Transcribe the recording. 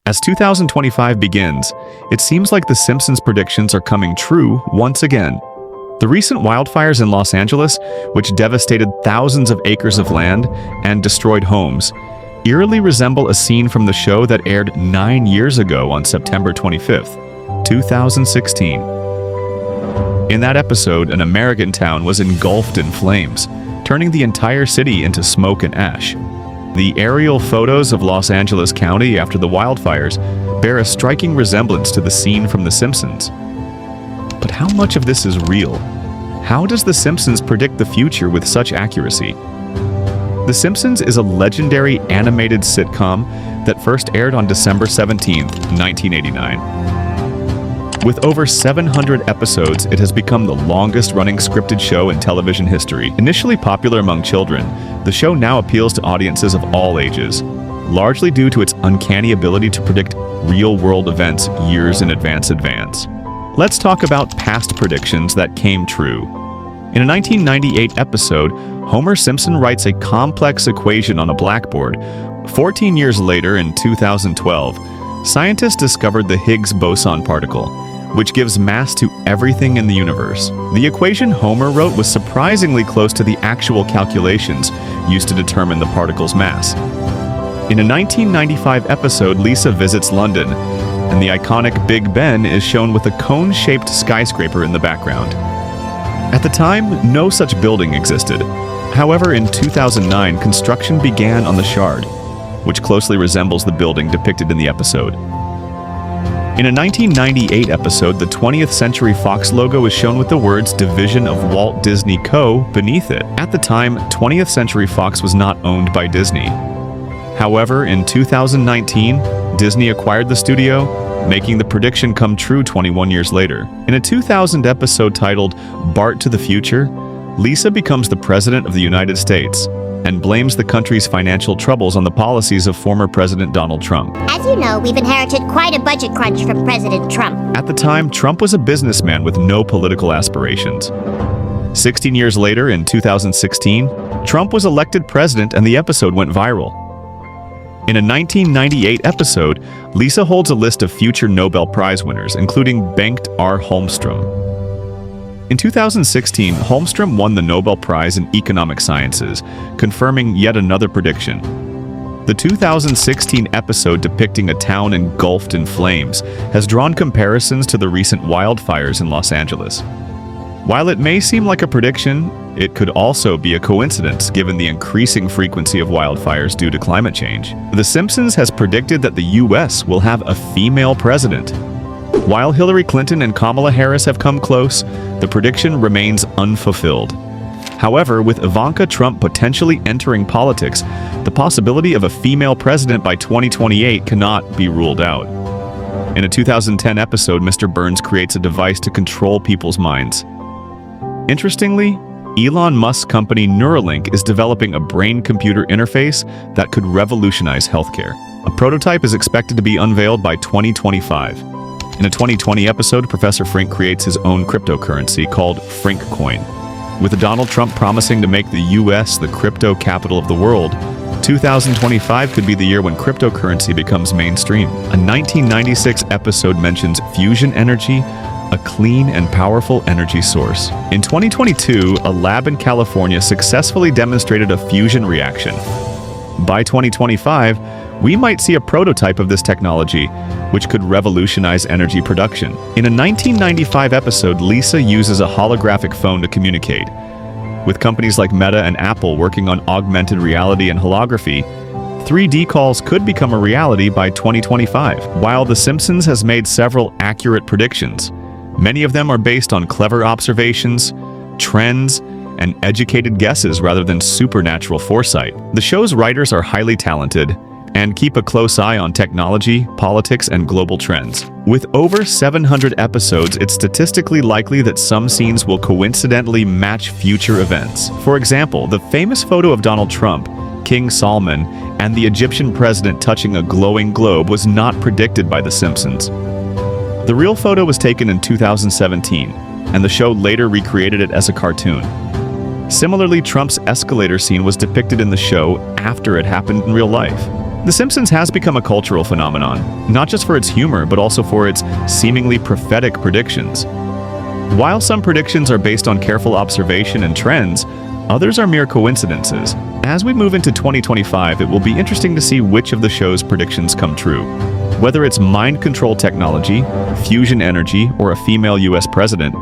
As 2025 begins, it seems like the Simpsons predictions are coming true once again. The recent wildfires in Los Angeles, which devastated thousands of acres of land and destroyed homes, eerily resemble a scene from the show that aired 9 years ago on September 25th, 2016. In that episode, an American town was engulfed in flames, turning the entire city into smoke and ash. The aerial photos of Los Angeles County after the wildfires bear a striking resemblance to the scene from The Simpsons. But how much of this is real? How does The Simpsons predict the future with such accuracy? The Simpsons is a legendary animated sitcom that first aired on December 17, 1989. With over 700 episodes, it has become the longest-running scripted show in television history. Initially popular among children, the show now appeals to audiences of all ages, largely due to its uncanny ability to predict real-world events years in advance. Let's talk about past predictions that came true. In a 1998 episode, Homer Simpson writes a complex equation on a blackboard. 14 years later, in 2012, scientists discovered the Higgs boson particle, which gives mass to everything in the universe. The equation Homer wrote was surprisingly close to the actual calculations used to determine the particle's mass. In a 1995 episode, Lisa visits London, and the iconic Big Ben is shown with a cone-shaped skyscraper in the background. At the time, no such building existed. However, in 2009, construction began on the Shard, which closely resembles the building depicted in the episode. In a 1998 episode, the 20th Century Fox logo is shown with the words Division of Walt Disney Co. beneath it. At the time, 20th Century Fox was not owned by Disney. However, in 2019, Disney acquired the studio, making the prediction come true 21 years later. In a 2000 episode titled Bart to the Future, Lisa becomes the President of the United States and blames the country's financial troubles on the policies of former President Donald Trump. As you know, we've inherited quite a budget crunch from President Trump. At the time, Trump was a businessman with no political aspirations. 16 years later, in 2016, Trump was elected president and the episode went viral. In a 1998 episode, Lisa holds a list of future Nobel Prize winners, including Bengt R. Holmstrom. In 2016, Holmstrom won the Nobel Prize in Economic Sciences, confirming yet another prediction. The 2016 episode depicting a town engulfed in flames has drawn comparisons to the recent wildfires in Los Angeles. While it may seem like a prediction, it could also be a coincidence given the increasing frequency of wildfires due to climate change. The Simpsons has predicted that the U.S. will have a female president. While Hillary Clinton and Kamala Harris have come close, the prediction remains unfulfilled. However, with Ivanka Trump potentially entering politics, the possibility of a female president by 2028 cannot be ruled out. In a 2010 episode, Mr. Burns creates a device to control people's minds. Interestingly, Elon Musk's company Neuralink is developing a brain-computer interface that could revolutionize healthcare. A prototype is expected to be unveiled by 2025. In a 2020 episode, Professor Frink creates his own cryptocurrency called Frink Coin. With Donald Trump promising to make the U.S. the crypto capital of the world, 2025 could be the year when cryptocurrency becomes mainstream. A 1996 episode mentions fusion energy, a clean and powerful energy source. In 2022, a lab in California successfully demonstrated a fusion reaction. By 2025, we might see a prototype of this technology, which could revolutionize energy production. In a 1995 episode, Lisa uses a holographic phone to communicate. With companies like Meta and Apple working on augmented reality and holography, 3D calls could become a reality by 2025. While The Simpsons has made several accurate predictions, many of them are based on clever observations, trends, and educated guesses rather than supernatural foresight. The show's writers are highly talented and keep a close eye on technology, politics, and global trends. With over 700 episodes, it's statistically likely that some scenes will coincidentally match future events. For example, the famous photo of Donald Trump, King Salman, and the Egyptian president touching a glowing globe was not predicted by The Simpsons. The real photo was taken in 2017, and the show later recreated it as a cartoon. Similarly, Trump's escalator scene was depicted in the show after it happened in real life. The Simpsons has become a cultural phenomenon, not just for its humor, but also for its seemingly prophetic predictions. While some predictions are based on careful observation and trends, others are mere coincidences. As we move into 2025, it will be interesting to see which of the show's predictions come true. Whether it's mind control technology, fusion energy, or a female US president,